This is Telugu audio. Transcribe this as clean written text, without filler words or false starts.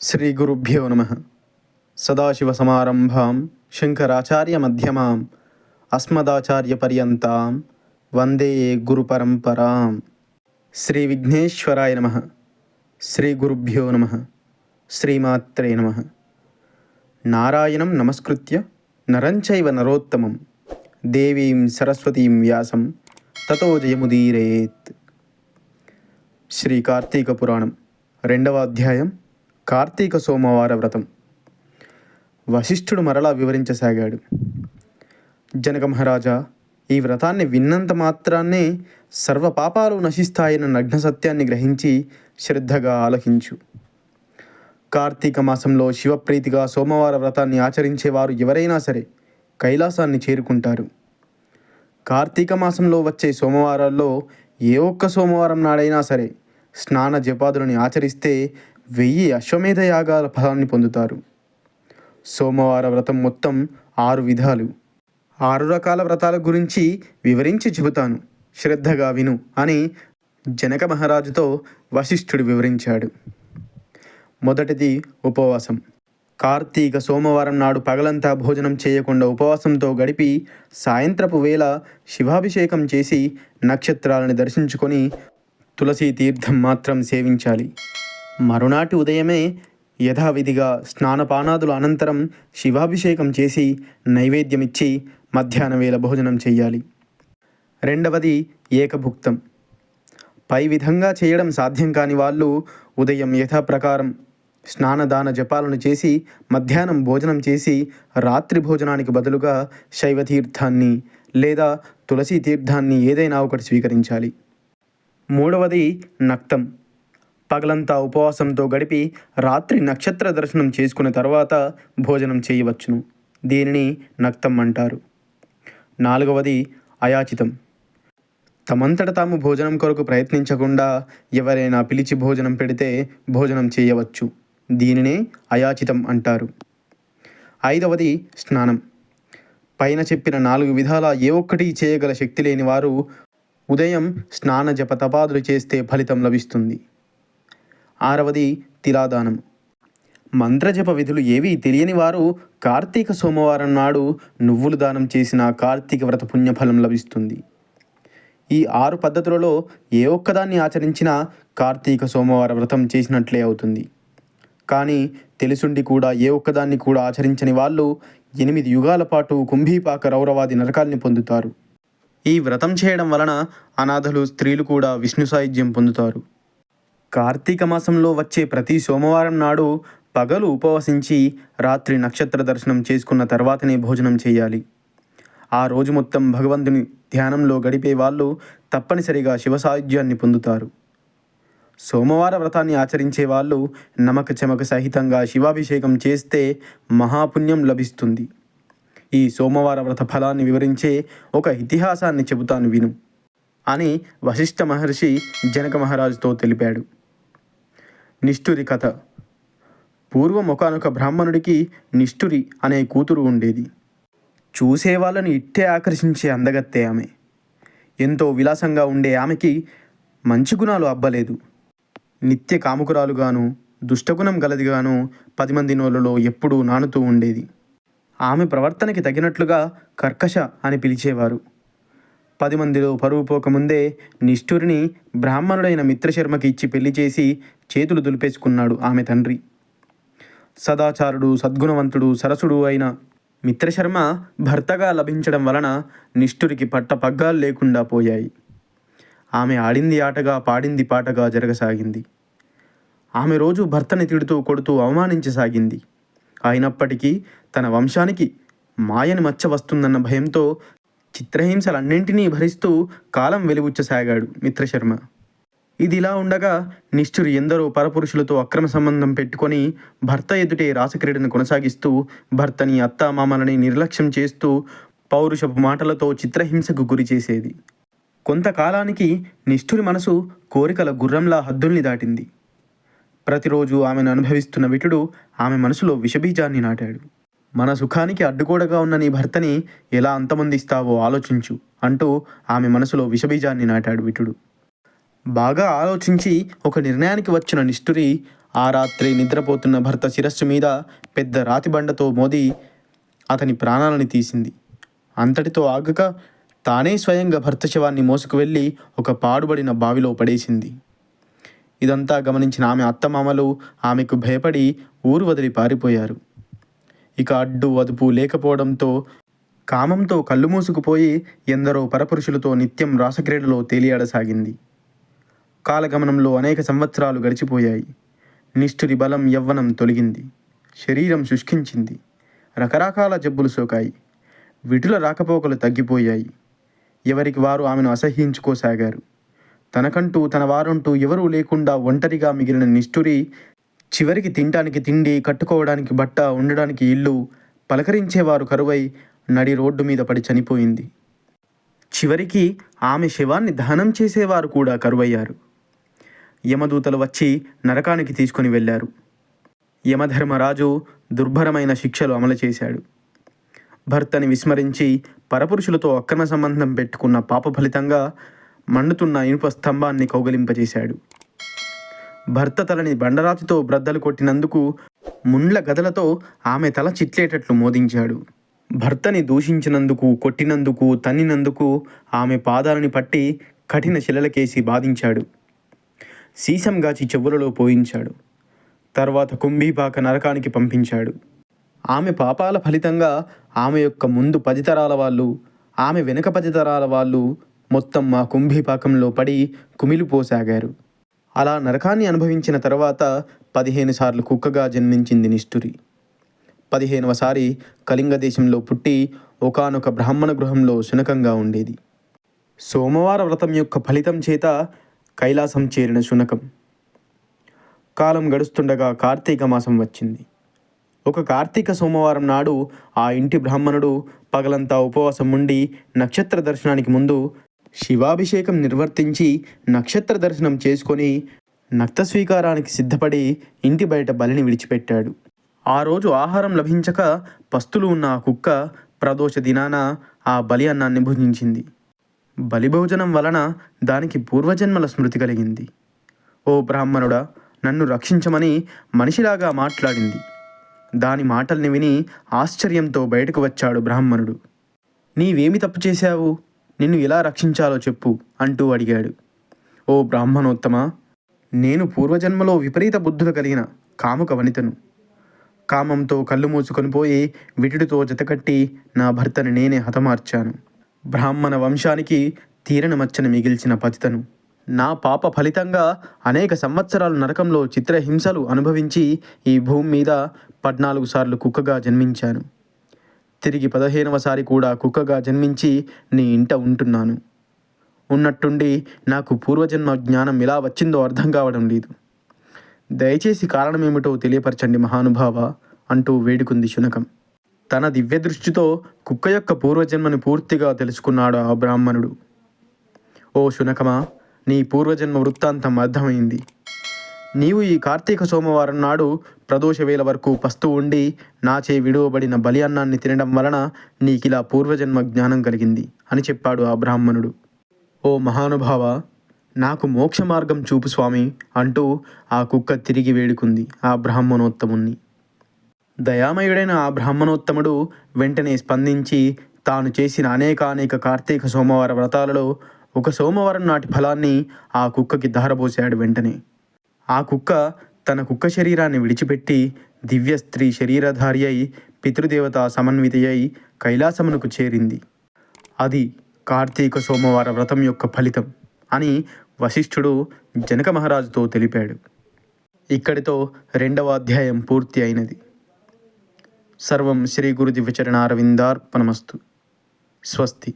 శ్రీగురుభ్యో నమ. సదాశివసమారంభాం శంకరాచార్యమధ్యమాం అస్మదాచార్యపర్యంతాం వందే గురుపరంపరాం. శ్రీ విఘ్నేశ్వరాయ నమ. శ్రీగురుభ్యో నమ. శ్రీమాత్రే నమ. నారాయణం నమస్కృత్య నరం చైవ నరోత్తమం దేవీం సరస్వతీం వ్యాసం తతో జయముదీరయేత్. శ్రీ కార్తీక పురాణం 2వ అధ్యాయం కార్తీక సోమవార వ్రతం. వశిష్ఠుడు మరలా వివరించసాగాడు. జనక మహారాజా, ఈ వ్రతాన్ని విన్నంత మాత్రాన్నే సర్వ పాపాలు నశిస్తాయన్న నగ్న సత్యాన్ని గ్రహించి శ్రద్ధగా ఆలకించు. కార్తీక మాసంలో శివప్రీతిగా సోమవార వ్రతాన్ని ఆచరించేవారు ఎవరైనా సరే కైలాసాన్ని చేరుకుంటారు. కార్తీక మాసంలో వచ్చే సోమవారాల్లో ఏ ఒక్క సోమవారం నాడైనా సరే స్నాన జపాదులని ఆచరిస్తే 1000 అశ్వమేధ యాగాల ఫలాన్ని పొందుతారు. సోమవార వ్రతం మొత్తం 6 విధాలు. 6 రకాల వ్రతాల గురించి వివరించి చెబుతాను, శ్రద్ధగా విను అని జనక మహారాజుతో వశిష్ఠుడు వివరించాడు. మొదటిది ఉపవాసం. కార్తీక సోమవారం నాడు పగలంతా భోజనం చేయకుండా ఉపవాసంతో గడిపి సాయంత్రపు వేళ శివాభిషేకం చేసి నక్షత్రాలను దర్శించుకొని తులసీ తీర్థం మాత్రం సేవించాలి. మరునాటి ఉదయమే యథావిధిగా స్నానపానాదుల అనంతరం శివాభిషేకం చేసి నైవేద్యమిచ్చి మధ్యాహ్న వేళ భోజనం చేయాలి. రెండవది ఏకభుక్తం. పై విధంగా చేయడం సాధ్యం కాని వాళ్ళు ఉదయం యథాప్రకారం స్నానదాన జపాలను చేసి మధ్యాహ్నం భోజనం చేసి రాత్రి భోజనానికి బదులుగా శైవతీర్థాన్ని లేదా తులసీ తీర్థాన్ని ఏదైనా ఒకటి స్వీకరించాలి. మూడవది నక్తం. పగలంతా ఉపవాసంతో గడిపి రాత్రి నక్షత్ర దర్శనం చేసుకున్న తర్వాత భోజనం చేయవచ్చును. దీనిని నక్తం అంటారు. నాలుగవది అయాచితం. తమంతట తాము భోజనం కొరకు ప్రయత్నించకుండా ఎవరైనా పిలిచి భోజనం పెడితే భోజనం చేయవచ్చు. దీనినే అయాచితం అంటారు. ఐదవది స్నానం. పైన చెప్పిన 4 విధాల ఏ ఒక్కటి చేయగల శక్తి లేని వారు ఉదయం స్నాన జప తపాదులు చేస్తే ఫలితం లభిస్తుంది. ఆరవది తిలాదానం. మంత్రజప విధులు ఏవీ తెలియని వారు కార్తీక సోమవారం నాడు నువ్వులు దానం చేసిన కార్తీక వ్రత పుణ్యఫలం లభిస్తుంది. ఈ 6 పద్ధతులలో ఏ ఒక్కదాన్ని ఆచరించినా కార్తీక సోమవార వ్రతం చేసినట్లే అవుతుంది. కానీ తెలుసుండి కూడా ఏ ఒక్కదాన్ని కూడా ఆచరించని వాళ్ళు 8 యుగాల పాటు కుంభీపాక రౌరవాది నరకాల్ని పొందుతారు. ఈ వ్రతం చేయడం వలన అనాథలు, స్త్రీలు కూడా విష్ణు సాయుధ్యం పొందుతారు. కార్తీక మాసంలో వచ్చే ప్రతి సోమవారం నాడు పగలు ఉపవసించి రాత్రి నక్షత్ర దర్శనం చేసుకున్న తర్వాతనే భోజనం చేయాలి. ఆ రోజు మొత్తం భగవంతుని ధ్యానంలో గడిపే వాళ్ళు తప్పనిసరిగా శివ సాయుధ్యాన్ని పొందుతారు. సోమవార వ్రతాన్ని ఆచరించే వాళ్ళు నమక చమక సహితంగా శివాభిషేకం చేస్తే మహాపుణ్యం లభిస్తుంది. ఈ సోమవార వ్రత ఫలాన్ని వివరించే ఒక ఇతిహాసాన్ని చెబుతాను విను అని వశిష్ఠ మహర్షి జనక మహారాజుతో తెలిపాడు. నిష్ఠురి కథ. పూర్వం ఒకానొక బ్రాహ్మణుడికి నిష్ఠురి అనే కూతురు ఉండేది. చూసేవాళ్ళని ఇట్టే ఆకర్షించే అందగత్తే ఆమె. ఎంతో విలాసంగా ఉండే ఆమెకి మంచి గుణాలు అబ్బలేదు. నిత్య కాముకురాలుగాను దుష్టగుణం గలదిగాను 10 మంది నోళ్ళలో ఎప్పుడూ నానుతూ ఉండేది. ఆమె ప్రవర్తనకి తగినట్లుగా కర్కశ అని పిలిచేవారు. 10 మందిలో పరువు పోకముందే నిష్ఠురిని బ్రాహ్మణుడైన మిత్రశర్మకి ఇచ్చి పెళ్లి చేసి చేతులు దులిపేసుకున్నాడు ఆమె తండ్రి. సదాచారుడు, సద్గుణవంతుడు, సరసుడు అయిన మిత్రశర్మ భర్తగా లభించడం వలన నిష్ఠురికి పట్ట పగ్గాలు లేకుండా పోయాయి. ఆమె ఆడింది ఆటగా, పాడింది పాటగా జరగసాగింది. ఆమె రోజు భర్తని తిడుతూ కొడుతూ అవమానించసాగింది. అయినప్పటికీ తన వంశానికి మాయని మచ్చ వస్తుందన్న భయంతో చిత్రహింసలన్నింటినీ భరిస్తూ కాలం వెలిబుచ్చసాగాడు మిత్రశర్మ. ఇదిలా ఉండగా నిష్ఠురి ఎందరో పరపురుషులతో అక్రమ సంబంధం పెట్టుకొని భర్త ఎదుటే రాసక్రీడను కొనసాగిస్తూ భర్తని, అత్తామామలని నిర్లక్ష్యం చేస్తూ పౌరుషపు మాటలతో చిత్రహింసకు గురి చేసేది. కొంతకాలానికి నిష్ఠురి మనసు కోరికల గుర్రంలా హద్దుల్ని దాటింది. ప్రతిరోజు ఆమెను అనుభవిస్తున్న విటుడు ఆమె మనసులో విషబీజాన్ని నాటాడు. మన సుఖానికి అడ్డుగోడగా ఉన్న నీ భర్తని ఎలా అంతమొందిస్తావో ఆలోచించు అంటూ ఆమె మనసులో విషబీజాన్ని నాటాడు విటుడు. బాగా ఆలోచించి ఒక నిర్ణయానికి వచ్చిన నిష్ఠురి ఆ రాత్రి నిద్రపోతున్న భర్త శిరస్సు మీద పెద్ద రాతిబండతో మోది అతని ప్రాణాలని తీసింది. అంతటితో ఆగక తానే స్వయంగా భర్త శవాన్ని మోసుకు వెళ్ళి ఒక పాడుబడిన బావిలో పడేసింది. ఇదంతా గమనించిన ఆమె అత్తమామలు ఆమెకు భయపడి ఊరు వదిలి పారిపోయారు. ఇక అడ్డు అదుపు లేకపోవడంతో కామంతో కళ్ళు మూసుకుపోయి ఎందరో పరపురుషులతో నిత్యం రాసక్రీడలో తేలియాడసాగింది. కాలగమనంలో అనేక సంవత్సరాలు గడిచిపోయాయి. నిష్ఠురి బలం యవ్వనం తొలగింది. శరీరం శుష్కించింది. రకరకాల జబ్బులు సోకాయి. విటుల రాకపోకలు తగ్గిపోయాయి. ఎవరికి వారు ఆమెను అసహ్యించుకోసాగారు. తనకంటూ తన వారంటూ ఎవరూ లేకుండా ఒంటరిగా మిగిలిన నిష్ఠురి చివరికి తినటానికి తిండి, కట్టుకోవడానికి బట్ట, ఉండడానికి ఇల్లు, పలకరించేవారు కరువై నడి రోడ్డు మీద పడి చనిపోయింది. చివరికి ఆమె శవాన్ని దహనం చేసేవారు కూడా కరువయ్యారు. యమదూతలు వచ్చి నరకానికి తీసుకొని వెళ్ళారు. యమధర్మరాజు దుర్భరమైన శిక్షలు అమలు చేశాడు. భర్తని విస్మరించి పరపురుషులతో అక్రమ సంబంధం పెట్టుకున్న పాప ఫలితంగా మండుతున్న ఇనుప స్తంభాన్ని కౌగలింపజేశాడు. భర్త తలని బండరాతితో బ్రద్దలు కొట్టినందుకు ముండ్ల గదలతో ఆమె తల చిట్లేటట్లు మోదించాడు. భర్తని దూషించినందుకు, కొట్టినందుకు, తన్నినందుకు ఆమె పాదాలని పట్టి కఠిన శిలలకేసి బాధించాడు. సీసంగాచి చెవులలో పోయించాడు. తర్వాత కుంభీపాక నరకానికి పంపించాడు. ఆమె పాపాల ఫలితంగా ఆమె యొక్క ముందు 10 తరాల వాళ్ళు, ఆమె వెనుక 10 తరాల వాళ్ళు మొత్తం ఆ కుంభీపాకంలో పడి కుమిలిపోసాగారు. అలా నరకాన్ని అనుభవించిన తర్వాత 15 సార్లు కుక్కగా జన్మించింది నిష్ఠురి. 15వసారి కళింగ దేశంలో పుట్టి ఒకానొక బ్రాహ్మణ గృహంలో శునకంగా ఉండేది. సోమవార వ్రతం యొక్క ఫలితం చేత కైలాసం చేరిన శునకం. కాలం గడుస్తుండగా కార్తీక మాసం వచ్చింది. ఒక కార్తీక సోమవారం నాడు ఆ ఇంటి బ్రాహ్మణుడు పగలంతా ఉపవాసం ఉండి నక్షత్ర దర్శనానికి ముందు శివాభిషేకం నిర్వర్తించి నక్షత్ర దర్శనం చేసుకొని నక్త స్వీకారానికి సిద్ధపడి ఇంటి బయట బలిని విడిచిపెట్టాడు. ఆ రోజు ఆహారం లభించక పస్తులు ఉన్న ఆ కుక్క ప్రదోష దినాన ఆ బలి అన్నాన్ని భుజించింది. బలిభోజనం వలన దానికి పూర్వజన్మల స్మృతి కలిగింది. ఓ బ్రాహ్మణుడా, నన్ను రక్షించమని మనిషిలాగా మాట్లాడింది. దాని మాటల్ని విని ఆశ్చర్యంతో బయటకు వచ్చాడు బ్రాహ్మణుడు. నీవేమి తప్పు చేశావు? నిన్ను ఎలా రక్షించాలో చెప్పు అంటూ అడిగాడు. ఓ బ్రాహ్మణోత్తమా, నేను పూర్వజన్మలో విపరీత బుద్ధులు కలిగిన కాముక వనితను. కామంతో కళ్ళు మూసుకొని పోయి విటుడితో జతకట్టి నా భర్తని నేనే హతమార్చాను. బ్రాహ్మణ వంశానికి తీరని మచ్చని మిగిల్చిన పతితను. నా పాప ఫలితంగా అనేక సంవత్సరాలు నరకంలో చిత్రహింసలు అనుభవించి ఈ భూమి మీద 14 సార్లు కుక్కగా జన్మించాను. తిరిగి 15వసారి కూడా కుక్కగా జన్మించి నీ ఇంట ఉంటున్నాను. ఉన్నట్టుండి నాకు పూర్వజన్మ జ్ఞానం ఎలా వచ్చిందో అర్థం కావడం లేదు. దయచేసి కారణమేమిటో తెలియపరచండి మహానుభావ అంటూ వేడుకుంది శునకం. తన దివ్య దృష్టితో కుక్క యొక్క పూర్వజన్మని పూర్తిగా తెలుసుకున్నాడు ఆ బ్రాహ్మణుడు. ఓ శునకమా, నీ పూర్వజన్మ వృత్తాంతం అర్థమైంది. నీవు ఈ కార్తీక సోమవారం నాడు ప్రదోష వేళ వరకు పస్తు ఉండి నాచే విడువబడిన బలి అన్నాన్ని తినడం వలన నీకిలా పూర్వజన్మ జ్ఞానం కలిగింది అని చెప్పాడు ఆ బ్రాహ్మణుడు. ఓ మహానుభావ, నాకు మోక్ష మార్గం చూపు స్వామి అంటూ ఆ కుక్క తిరిగి వేడుకుంది ఆ బ్రాహ్మణోత్తముణ్ణి. దయామయుడైన ఆ బ్రాహ్మణోత్తముడు వెంటనే స్పందించి తాను చేసిన అనేక కార్తీక సోమవార వ్రతాలలో ఒక సోమవారం నాటి ఫలాన్ని ఆ కుక్కకి ధారబోశాడు. వెంటనే ఆ కుక్క తన కుక్క శరీరాన్ని విడిచిపెట్టి దివ్య స్త్రీ శరీరధారి అయి పితృదేవత సమన్వితి అయి కైలాసమునకు చేరింది. అది కార్తీక సోమవార వ్రతం యొక్క ఫలితం అని వశిష్ఠుడు జనక మహారాజుతో తెలిపాడు. ఇక్కడితో 2వ అధ్యాయం పూర్తి అయినది. సర్వం శ్రీ గురు దివ్యచరణారవిందార్పణమస్తు. స్వస్తి.